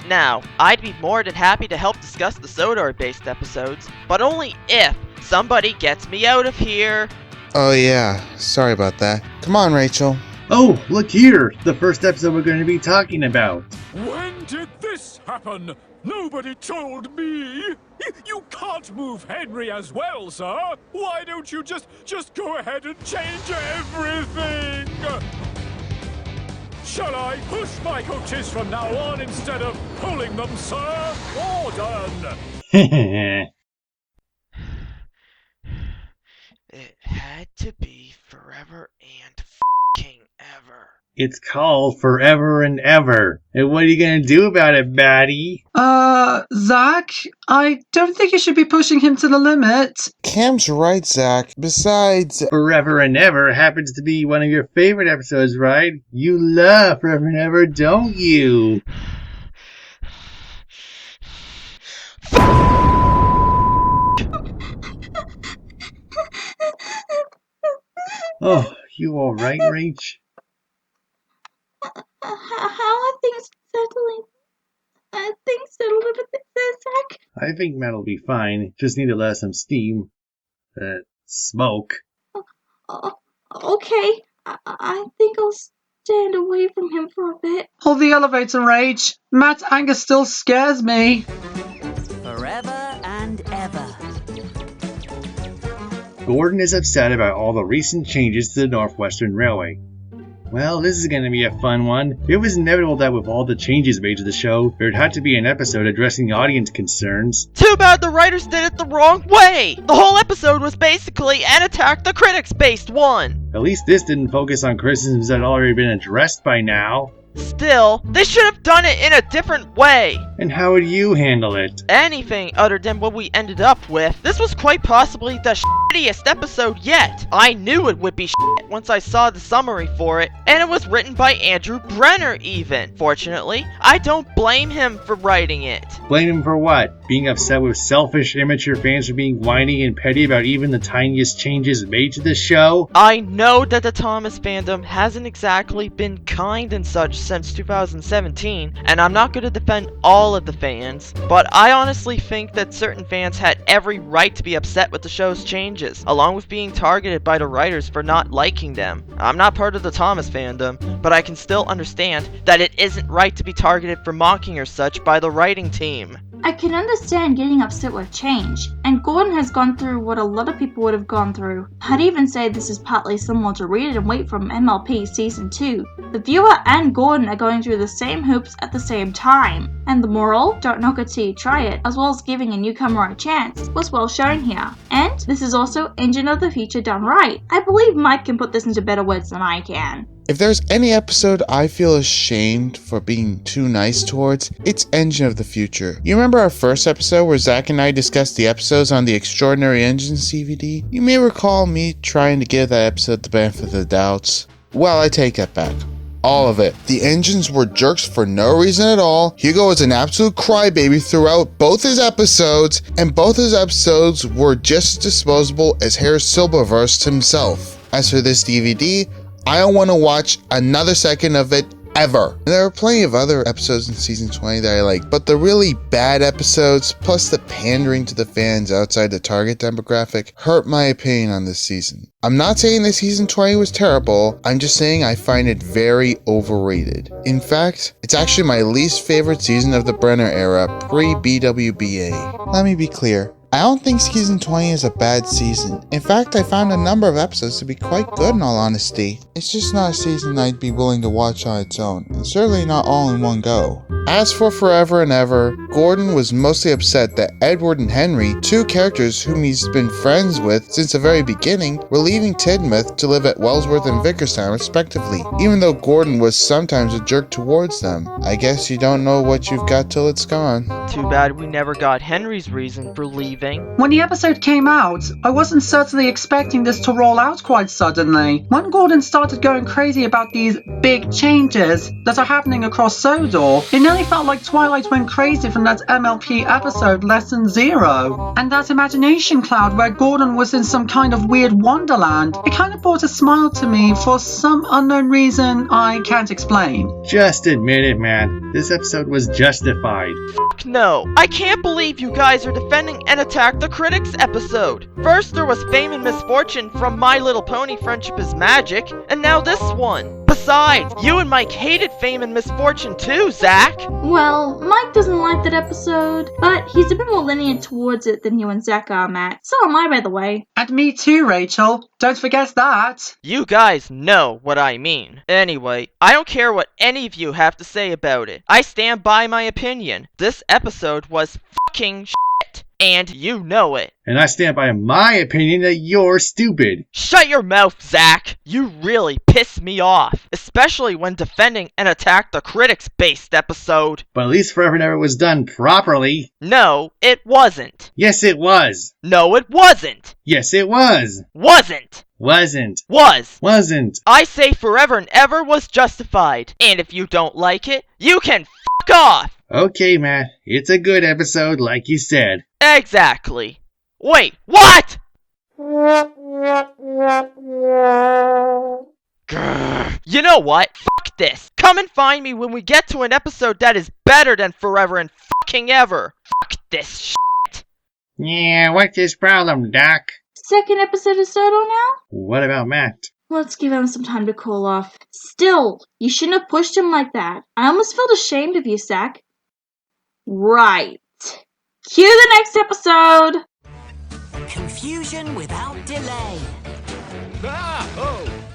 Now, I'd be more than happy to help discuss the Sodor-based episodes, but only if somebody gets me out of here. Oh yeah, sorry about that. Come on, Rachel. Oh, look here! The first episode we're going to be talking about. When did this happen? Nobody told me! You can't move Henry as well, sir! Why don't you just go ahead and change everything? Shall I push my coaches from now on instead of pulling them, sir? Ordered! It had to be forever and f***ing ever. It's called Forever and Ever. And what are you going to do about it, baddie? Zack, I don't think you should be pushing him to the limit. Cam's right, Zack. Besides... Forever and Ever happens to be one of your favorite episodes, right? You love Forever and Ever, don't you? Oh, you alright, Rach? How are things settling? Things settled a bit there, Zack? I think Matt'll be fine. Just need to let some steam. Smoke. Okay. I think I'll stand away from him for a bit. Hold the elevator, Rach. Matt's anger still scares me. Forever and ever. Gordon is upset about all the recent changes to the Northwestern Railway. Well, this is going to be a fun one. It was inevitable that with all the changes made to the show, there'd have to be an episode addressing audience concerns. Too bad the writers did it the wrong way! The whole episode was basically an Attack the Critics-based one! At least this didn't focus on criticisms that had already been addressed by now. Still, they should have done it in a different way! And how would you handle it? Anything other than what we ended up with. This was quite possibly the shittiest episode yet. I knew it would be shit once I saw the summary for it, and it was written by Andrew Brenner even. Fortunately, I don't blame him for writing it. Blame him for what? Being upset with selfish, immature fans for being whiny and petty about even the tiniest changes made to the show? I know that the Thomas fandom hasn't exactly been kind and such since 2017, and I'm not going to defend all of the fans, but I honestly think that certain fans had every right to be upset with the show's changes, along with being targeted by the writers for not liking them. I'm not part of the Thomas fandom, but I can still understand that it isn't right to be targeted for mocking or such by the writing team. I can understand getting upset with change, and Gordon has gone through what a lot of people would have gone through. I'd even say this is partly similar to Read It and Wait from MLP Season 2. The viewer and Gordon are going through the same hoops at the same time, and the moral, don't knock it till you try it, as well as giving a newcomer a chance, was well shown here. And this is also Engine of the Future done right. I believe Mike can put this into better words than I can. If there's any episode I feel ashamed for being too nice towards, it's Engine of the Future. You remember our first episode where Zack and I discussed the episodes on the Extraordinary Engines DVD? You may recall me trying to give that episode the benefit of the doubts. Well, I take that back. All of it. The engines were jerks for no reason at all. Hugo was an absolute crybaby throughout both his episodes, and both his episodes were just as disposable as Harris Silververse himself. As for this DVD, I don't want to watch another second of it ever. There are plenty of other episodes in season 20 that I like, but the really bad episodes, plus the pandering to the fans outside the target demographic, hurt my opinion on this season. I'm not saying that season 20 was terrible, I'm just saying I find it very overrated. In fact, it's actually my least favorite season of the Brenner era, pre-BWBA. Let me be clear. I don't think season 20 is a bad season. In fact, I found a number of episodes to be quite good in all honesty. It's just not a season I'd be willing to watch on its own, and certainly not all in one go. As for Forever and Ever, Gordon was mostly upset that Edward and Henry, two characters whom he's been friends with since the very beginning, were leaving Tidmouth to live at Wellsworth and Vickerstown respectively, even though Gordon was sometimes a jerk towards them. I guess you don't know what you've got till it's gone. Too bad we never got Henry's reason for leaving. When the episode came out, I wasn't certainly expecting this to roll out quite suddenly. When Gordon started going crazy about these big changes that are happening across Sodor, it no really felt like Twilight went crazy from that MLP episode Lesson 0. And that imagination cloud where Gordon was in some kind of weird wonderland, it kind of brought a smile to me for some unknown reason I can't explain. Just admit it, man. This episode was justified. No, I can't believe you guys are defending an Attack the Critics episode. First there was Fame and Misfortune from My Little Pony Friendship is Magic, and now this one. Besides, you and Mike hated Fame and Misfortune too, Zack. Well, Mike doesn't like that episode, but he's a bit more lenient towards it than you and Zack are, Matt. So am I, by the way. And me too, Rachel. Don't forget that. You guys know what I mean. Anyway, I don't care what any of you have to say about it. I stand by my opinion. This episode was fucking shit, and you know it. And I stand by my opinion that you're stupid. Shut your mouth, Zack! You really piss me off, especially when defending an Attack the Critics based episode. But at least Forever and Ever was done properly. No, it wasn't. Yes, it was. No, it wasn't. Yes, it was. Wasn't. Wasn't. Was. Wasn't. I say Forever and Ever was justified, and if you don't like it, you can fuck off! Okay, Matt. It's a good episode, like you said. Exactly. Wait, what?! Grr. You know what? Fuck this. Come and find me when we get to an episode that is better than Forever and fucking Ever. Fuck this shit. Yeah, what's his problem, Doc? Second episode of Sodor now? What about Matt? Let's give him some time to cool off. Still, you shouldn't have pushed him like that. I almost felt ashamed of you, Zack. Right. Cue the next episode! Confusion without delay.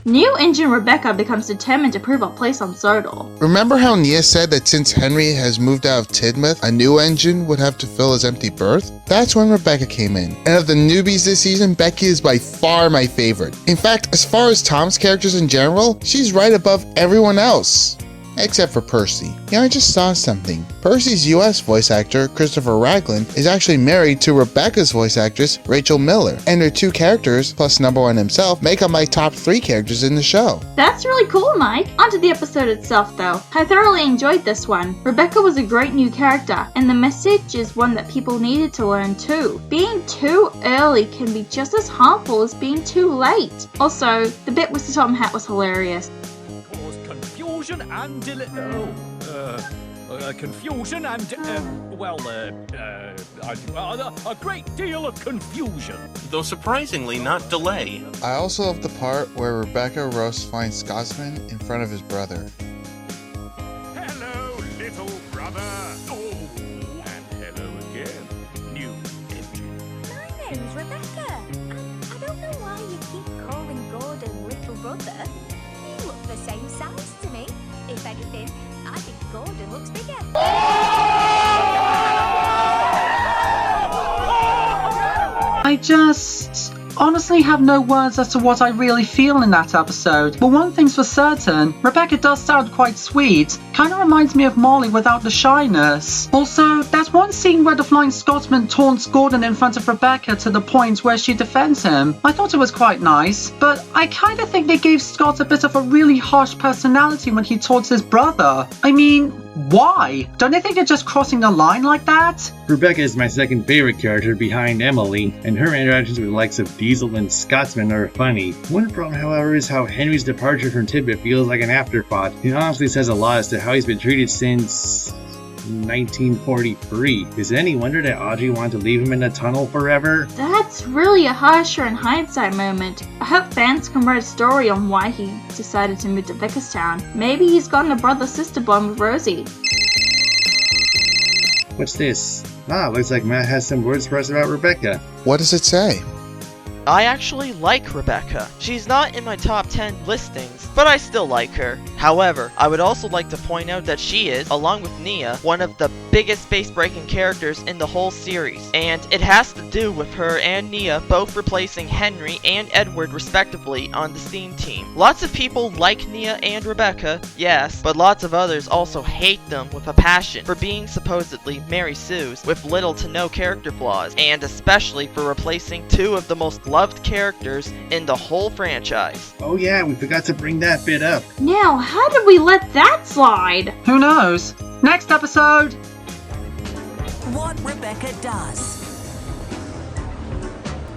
New engine Rebecca becomes determined to prove her place on Sodor. Remember how Nia said that since Henry has moved out of Tidmouth, a new engine would have to fill his empty berth? That's when Rebecca came in. And of the newbies this season, Becky is by far my favorite. In fact, as far as Tom's characters in general, she's right above everyone else. Except for Percy. Yeah, I just saw something. Percy's US voice actor, Christopher Raglan, is actually married to Rebecca's voice actress, Rachel Miller. And their two characters, plus number one himself, make up my top 3 characters in the show. That's really cool, Mike. Onto the episode itself, though. I thoroughly enjoyed this one. Rebecca was a great new character, and the message is one that people needed to learn too. Being too early can be just as harmful as being too late. Also, the bit with the Tom hat was hilarious. Confusion and confusion and a great deal of confusion. Though surprisingly not delay. I also love the part where Rebecca roasts Fine Scotsman in front of his brother. Hello, little brother. Oh, and hello again, new engine. My name's Rebecca, and I don't know why you keep calling Gordon little brother. You look the same size to me. If anything, I think Gordon looks bigger. I just honestly have no words as to what I really feel in that episode. But one thing's for certain, Rebecca does sound quite sweet. Kind of reminds me of Molly without the shyness. Also, there's one scene where the Flying Scotsman taunts Gordon in front of Rebecca to the point where she defends him. I thought it was quite nice, but I kind of think they gave Scott a bit of a really harsh personality when he taunts his brother. I mean, why? Don't they think they're just crossing the line like that? Rebecca is my second favorite character behind Emily, and her interactions with the likes of Diesel and Scotsman are funny. One problem, however, is how Henry's departure from Tidmouth feels like an afterthought. It honestly says a lot as to how he's been treated since 1943. Is it any wonder that Audrey wanted to leave him in the tunnel forever? That's really a harsher in hindsight moment. I hope fans can write a story on why he decided to move to Vicarstown. Maybe he's gotten a brother-sister bond with Rosie. What's this? Looks like Matt has some words for us about Rebecca. What does it say? I actually like Rebecca. She's not in my top 10 listings, but I still like her. However, I would also like to point out that she is, along with Nia, one of the biggest space-breaking characters in the whole series. And it has to do with her and Nia both replacing Henry and Edward respectively on the Steam team. Lots of people like Nia and Rebecca, yes, but lots of others also hate them with a passion for being supposedly Mary Sue's with little to no character flaws, and especially for replacing two of the most loved characters in the whole franchise. Oh yeah, we forgot to bring that bit up. Now, how did we let that slide? Who knows? Next episode! What Rebecca does.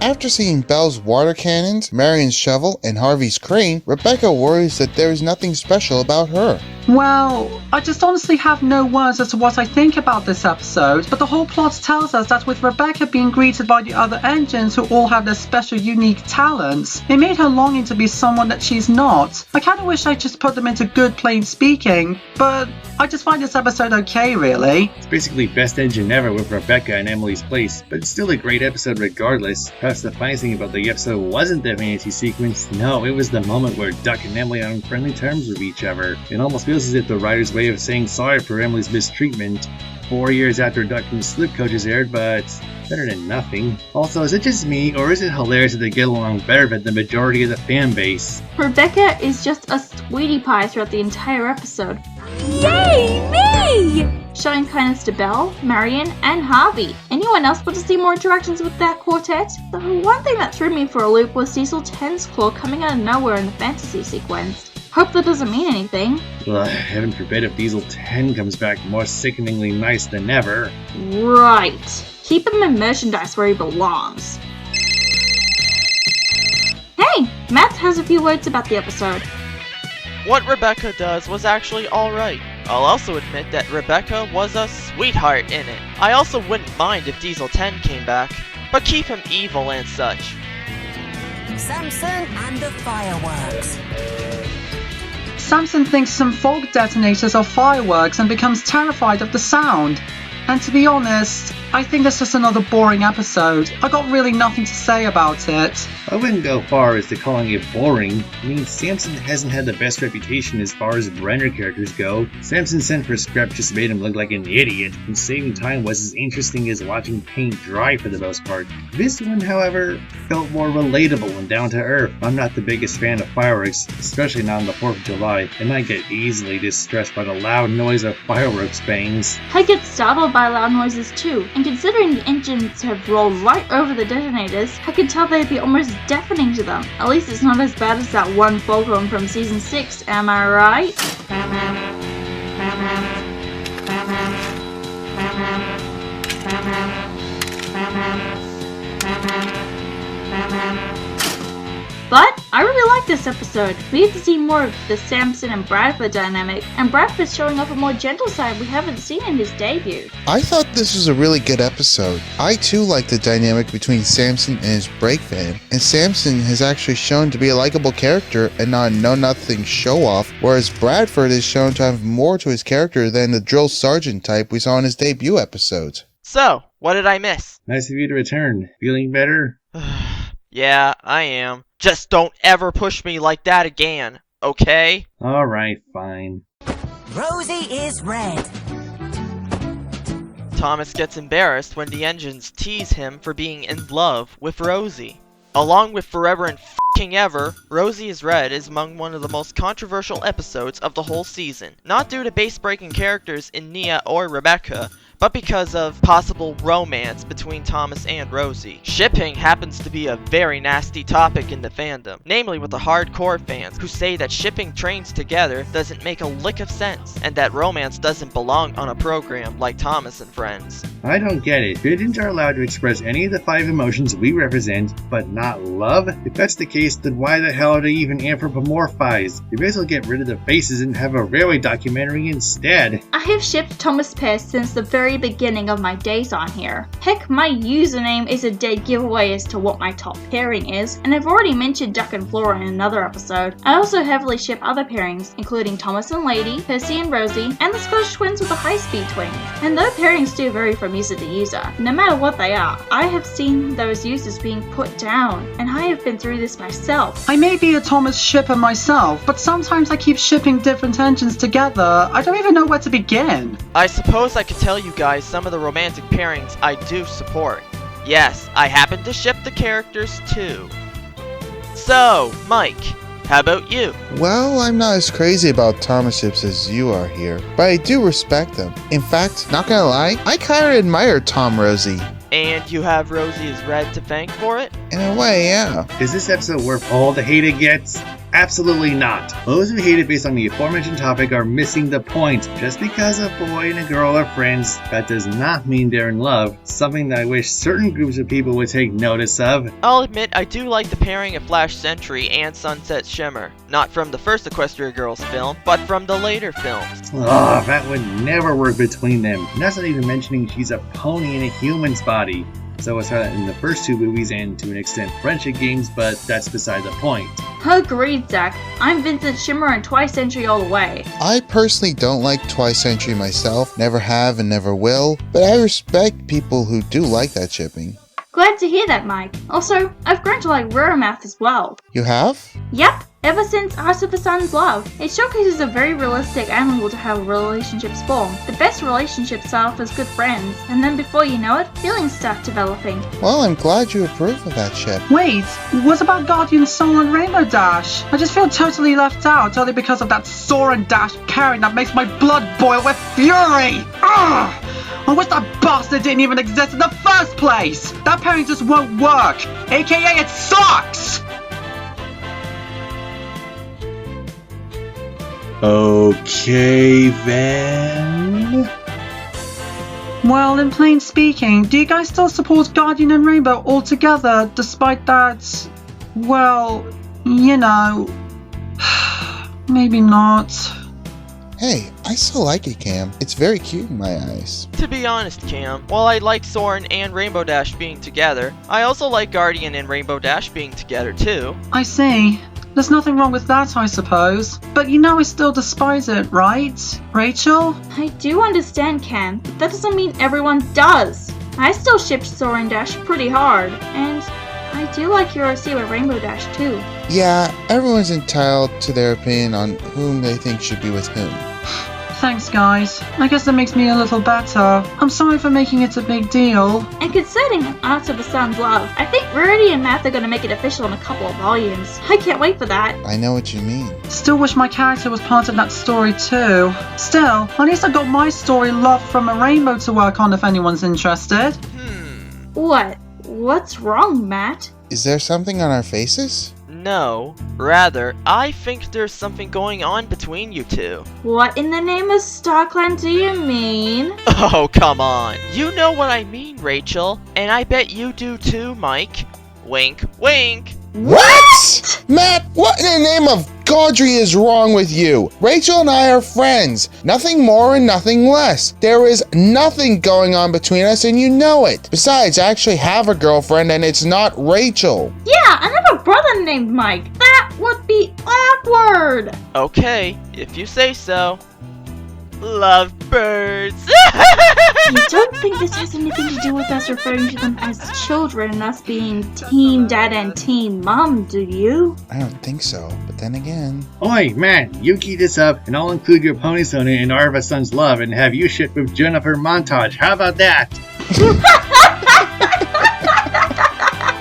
After seeing Belle's water cannons, Marion's shovel, and Harvey's crane, Rebecca worries that there is nothing special about her. Well, I just honestly have no words as to what I think about this episode, but the whole plot tells us that with Rebecca being greeted by the other engines who all have their special unique talents, it made her longing to be someone that she's not. I kinda wish I just put them into good plain speaking, but I just find this episode okay, really. It's basically best engine ever with Rebecca in Emily's place, but it's still a great episode regardless. Perhaps the funniest thing about the episode wasn't the fantasy sequence, no, it was the moment where Duck and Emily are on friendly terms with each other. It almost feels as if the writer's way of saying sorry for Emily's mistreatment 4 years after Duck and Slip Coaches aired, but better than nothing. Also, is it just me, or is it hilarious that they get along better than the majority of the fan base? Rebecca is just a sweetie pie throughout the entire episode. Yay, me! Showing kindness to Belle, Marion, and Harvey. Anyone else want to see more interactions with that quartet? The one thing that threw me for a loop was Diesel 10's claw coming out of nowhere in the fantasy sequence. Hope that doesn't mean anything. Ugh, heaven forbid if Diesel 10 comes back more sickeningly nice than ever. Right. Keep him in merchandise where he belongs. Hey, Matt has a few words about the episode. What Rebecca does was actually alright. I'll also admit that Rebecca was a sweetheart in it. I also wouldn't mind if Diesel 10 came back, but keep him evil and such. Samson and the fireworks. Samson thinks some fog detonators are fireworks and becomes terrified of the sound. And to be honest, I think this is another boring episode. I got really nothing to say about it. I wouldn't go far as to calling it boring. I mean, Samson hasn't had the best reputation as far as Brenner characters go. Samson's sent for scrap just made him look like an idiot, and saving time was as interesting as watching paint dry for the most part. This one, however, felt more relatable and down to earth. I'm not the biggest fan of fireworks, especially not on the 4th of July, and I get easily distressed by the loud noise of fireworks bangs. I get startled by loud noises too, and considering the engines have rolled right over the detonators, I could tell they'd be almost deafening to them. At least it's not as bad as that one Fulcrum from season 6, am I right? But I really like this episode. We get to see more of the Samson and Bradford dynamic, and Bradford's showing off a more gentle side we haven't seen in his debut. I thought this was a really good episode. I too like the dynamic between Samson and his brake van, and Samson has actually shown to be a likable character and not a know-nothing show-off, whereas Bradford is shown to have more to his character than the drill sergeant type we saw in his debut episodes. So, what did I miss? Nice of you to return. Feeling better? Yeah, I am. Just don't ever push me like that again, okay? Alright, fine. Rosie is red. Thomas gets embarrassed when the engines tease him for being in love with Rosie. Along with Forever and F***ing Ever, Rosie is Red is among one of the most controversial episodes of the whole season. Not due to base-breaking characters in Nia or Rebecca, but because of possible romance between Thomas and Rosie. Shipping happens to be a very nasty topic in the fandom, namely with the hardcore fans who say that shipping trains together doesn't make a lick of sense, and that romance doesn't belong on a program like Thomas and Friends. I don't get it. Pigeons are allowed to express any of the 5 emotions we represent, but not love? If that's the case, then why the hell are they even anthropomorphized? You may as well get rid of the faces and have a railway documentary instead. I have shipped Thomas Pierce since the very beginning of my days on here. Heck, my username is a dead giveaway as to what my top pairing is, and I've already mentioned Duck and Flora in another episode. I also heavily ship other pairings, including Thomas and Lady, Percy and Rosie, and the Scottish twins with the high-speed twins. And though pairings do vary from user to user, no matter what they are, I have seen those users being put down, and I have been through this myself. I may be a Thomas shipper myself, but sometimes I keep shipping different engines together. I don't even know where to begin. I suppose I could tell you guys some of the romantic pairings I do support. Yes, I happen to ship the characters too. So, Mike, how about you? Well, I'm not as crazy about Thomas ships as you are here, but I do respect them. In fact, not gonna lie, I kinda admire Tom Rosie. And you have Rosie as Red to thank for it? In a way, yeah. Is this episode worth all the hate it gets? Absolutely not. Those who hate it based on the aforementioned topic are missing the point. Just because a boy and a girl are friends, that does not mean they're in love, something that I wish certain groups of people would take notice of. I'll admit I do like the pairing of Flash Sentry and Sunset Shimmer. Not from the first Equestria Girls film, but from the later films. Ugh, that would never work between them. And that's not even mentioning she's a pony in a human's body. So it's her in the first two movies and to an extent friendship games, but that's beside the point. Agreed, Zack. I'm Vincent Shimmer and Twice Century all the way. I personally don't like Twice Century myself, never have and never will, but I respect people who do like that shipping. Glad to hear that, Mike. Also, I've grown to like Math as well. You have? Yep, ever since Art of the Sun's Love. It showcases a very realistic animal to have relationships form. The best relationships start off as good friends, and then before you know it, feelings start developing. Well, I'm glad you approve of that ship. Wait, what about Guardian Soul and Rainbow Dash? I just feel totally left out only because of that Soar and Dash pairing that makes my blood boil with fury! Ugh! I wish that bastard didn't even exist in the first place! That pairing just won't work! AKA it sucks! Okay then. Well, in plain speaking, do you guys still support Guardian and Rainbow altogether, despite that, well, you know, maybe not. Hey, I still like it, Cam. It's very cute in my eyes. To be honest, Cam, while I like Soren and Rainbow Dash being together, I also like Guardian and Rainbow Dash being together too. I see. There's nothing wrong with that, I suppose. But you know I still despise it, right? Rachel? I do understand, Cam, but that doesn't mean everyone does. I still shipped Soar and Dash pretty hard, and I do like Eurosea with Rainbow Dash too. Yeah, everyone's entitled to their opinion on whom they think should be with whom. Thanks, guys. I guess that makes me a little better. I'm sorry for making it a big deal. And concerning Art of the Sun's Love, I think Rarity and Math are going to make it official in a couple of volumes. I can't wait for that. I know what you mean. Still wish my character was part of that story too. Still, at least I got my story Love from a Rainbow to work on if anyone's interested. What? What's wrong, Matt? Is there something on our faces? No, rather, I think there's something going on between you two. What in the name of StarClan do you mean? Oh, come on. You know what I mean, Rachel. And I bet you do too, Mike. Wink, wink. What? Matt, what in the name of Gaudry is wrong with you? Rachel and I are friends. Nothing more and nothing less. There is nothing going on between us and you know it. Besides, I actually have a girlfriend and it's not Rachel. Yeah, I have a brother named Mike. That would be awkward. Okay, if you say so. Lovebirds. I don't think this has anything to do with us referring to them as children and us being teen dad and teen mom, do you? I don't think so, but then again... Oi, man, you keep this up and I'll include your pony Sona in Arva Sun's Love and have you ship with Jennifer Montage. How about that?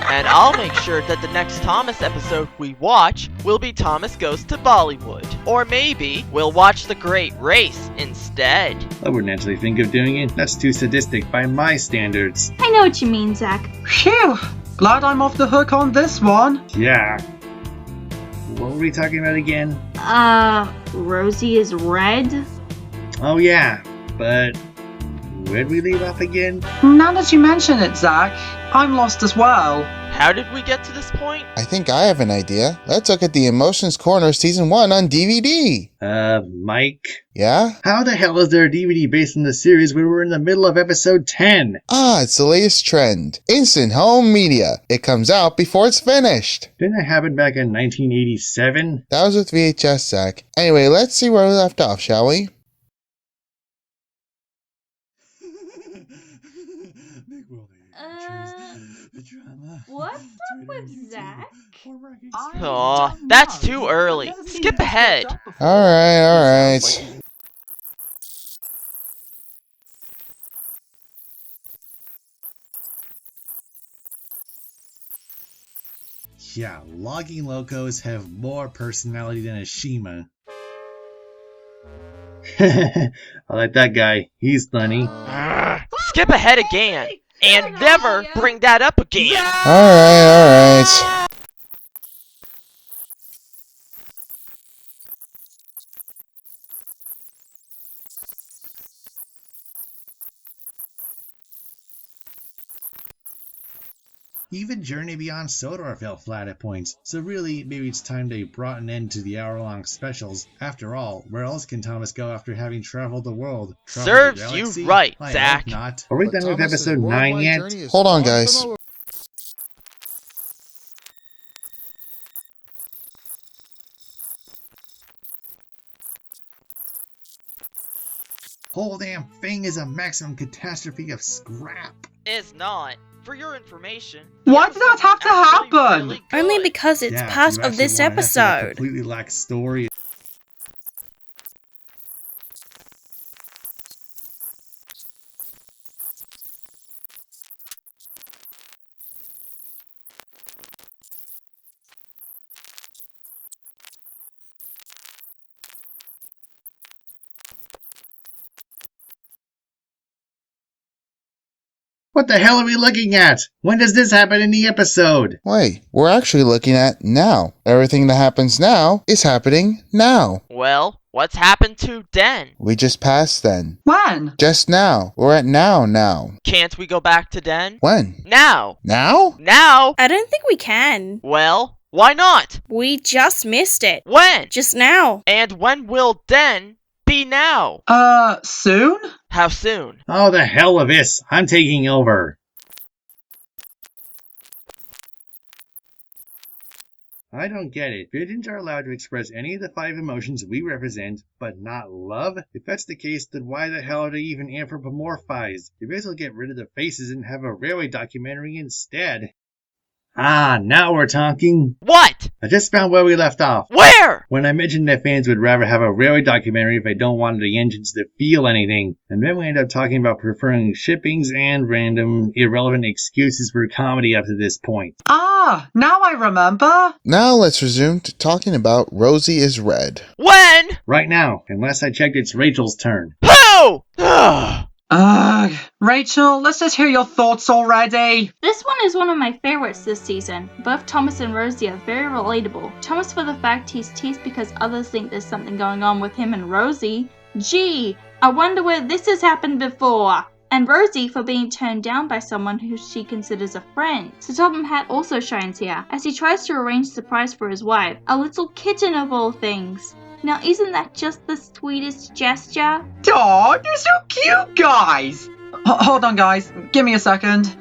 And I'll make sure that the next Thomas episode we watch will be Thomas Goes to Bollywood. Or maybe we'll watch The Great Race instead. I wouldn't actually think of doing it. That's too sadistic by my standards. I know what you mean, Zack. Phew! Glad I'm off the hook on this one. Yeah. What were we talking about again? Rosie is red? Oh yeah, but where'd we leave off again? Now that you mention it, Zack, I'm lost as well. How did we get to this point? I think I have an idea. Let's look at the Emotions Corner Season 1 on DVD. Mike? Yeah? How the hell is there a DVD based on the series when we're in the middle of episode 10? Ah, it's the latest trend. Instant home media. It comes out before it's finished. Didn't that happen back in 1987? That was with VHS, Zach. Anyway, let's see where we left off, shall we? What's up with Zack? Aw, that's too early. Skip ahead. Alright. Yeah, logging locos have more personality than a Shima. I like that guy. He's funny. Skip ahead again. And never bring that up again. Alright. Even Journey Beyond Sodor fell flat at points, so really, maybe it's time they brought an end to the hour-long specials. After all, where else can Thomas go after having traveled the world? Traveled the Serves you galaxy? right, I Zack. hope not. Are we But done with Thomas's episode 9 worldwide yet? journey is Hold on, far guys. from over. Whole damn thing is a maximum catastrophe of scrap. Is not. For your information. Why did that have to actually happen? really Only good. because it's Yeah, part you of actually this want an episode that episode. completely lacks story. What the hell are we looking at? When does this happen in the episode? Wait, we're actually looking at now. Everything that happens now is happening now. Well, what's happened to Den? We just passed then. When? Just now. We're at now. Can't we go back to Den? When? Now! Now? Now! I don't think we can. Well, why not? We just missed it. When? Just now. And when will Den be now? Soon? How soon? Oh, the hell with this. I'm taking over. I don't get it. Pigeons are allowed to express any of the 5 emotions we represent, but not love? If that's the case, then why the hell are they even anthropomorphized? You may as well get rid of the faces and have a railway documentary instead. Ah, now we're talking. What? I just found where we left off. Where? When I mentioned that fans would rather have a railway documentary if they don't want the engines to feel anything. And then we end up talking about preferring shippings and random, irrelevant excuses for comedy up to this point. Ah, now I remember. Now let's resume to talking about Rosie is Red. When? Right now, unless I checked, it's Rachel's turn. Who? Ugh. Ugh. Rachel, let's just hear your thoughts already. This one is one of my favorites this season. Both Thomas and Rosie are very relatable. Thomas for the fact he's teased because others think there's something going on with him and Rosie. Gee, I wonder where this has happened before. And Rosie for being turned down by someone who she considers a friend. So Topham Hatt also shines here, as he tries to arrange a surprise for his wife, a little kitten of all things. Now isn't that just the sweetest gesture? Aw, you're so cute, guys. Hold on, guys. Give me a second.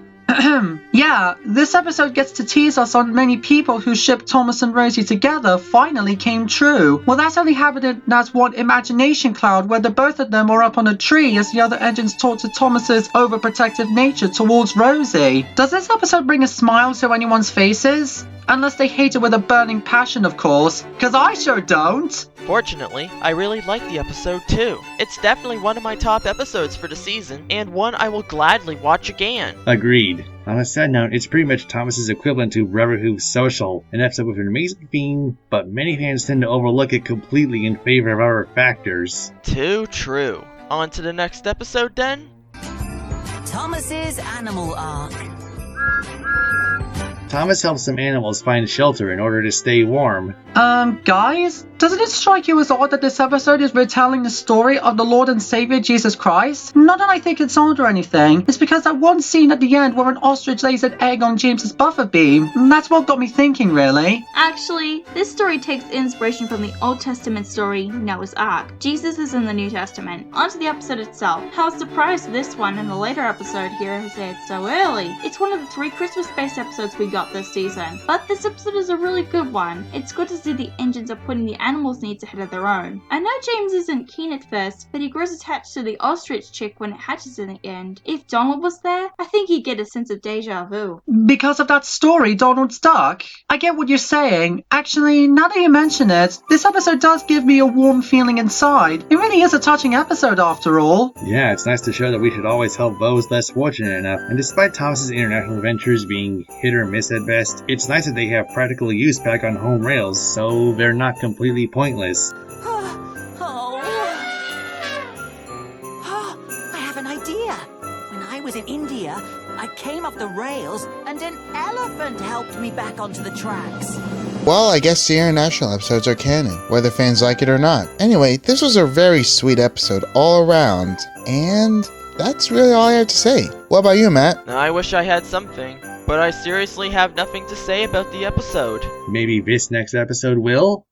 Yeah, this episode gets to tease us on many people who shipped Thomas and Rosie together finally came true. Well, that's only happened as one imagination cloud where the both of them are up on a tree as the other engines talk to Thomas's overprotective nature towards Rosie. Does this episode bring a smile to anyone's faces? Unless they hate it with a burning passion, of course. Because I sure don't. Fortunately, I really like the episode too. It's definitely one of my top episodes for the season, and one I will gladly watch again. Agreed. On a sad note, it's pretty much Thomas's equivalent to Brotherhood Social, an episode with an amazing theme, but many fans tend to overlook it completely in favor of other factors. Too true. On to the next episode then? Thomas's Animal Ark. Thomas helps some animals find shelter in order to stay warm. Guys, doesn't it strike you as odd that this episode is retelling the story of the Lord and Savior Jesus Christ? Not that I think it's odd or anything, it's because that one scene at the end where an ostrich lays an egg on James's buffer beam, that's what got me thinking, really. Actually, this story takes inspiration from the Old Testament story Noah's Ark. Jesus is in the New Testament. On to the episode itself. How surprised this one and the later episode here has aired so early. It's one of the 3 Christmas-based episodes we got this season, but this episode is a really good one. It's good to see the engines are putting the animals' needs ahead of their own. I know James isn't keen at first, but he grows attached to the ostrich chick when it hatches in the end. If Donald was there, I think he'd get a sense of deja vu. Because of that story, Donald's Duck? I get what you're saying. Actually, now that you mention it, this episode does give me a warm feeling inside. It really is a touching episode after all. Yeah, it's nice to show that we should always help those less fortunate enough. And despite Thomas's international adventures being hit or miss at best, it's nice that they have practical use back on home rails, so they're not completely pointless. I have an idea. When I was in India, I came off the rails and an elephant helped me back onto the tracks. Well, I guess the international episodes are canon, whether fans like it or not. Anyway, this was a very sweet episode all around, and that's really all I have to say. What about you, Matt? I wish I had something, but but I seriously have nothing to say about the episode. Maybe this next episode will?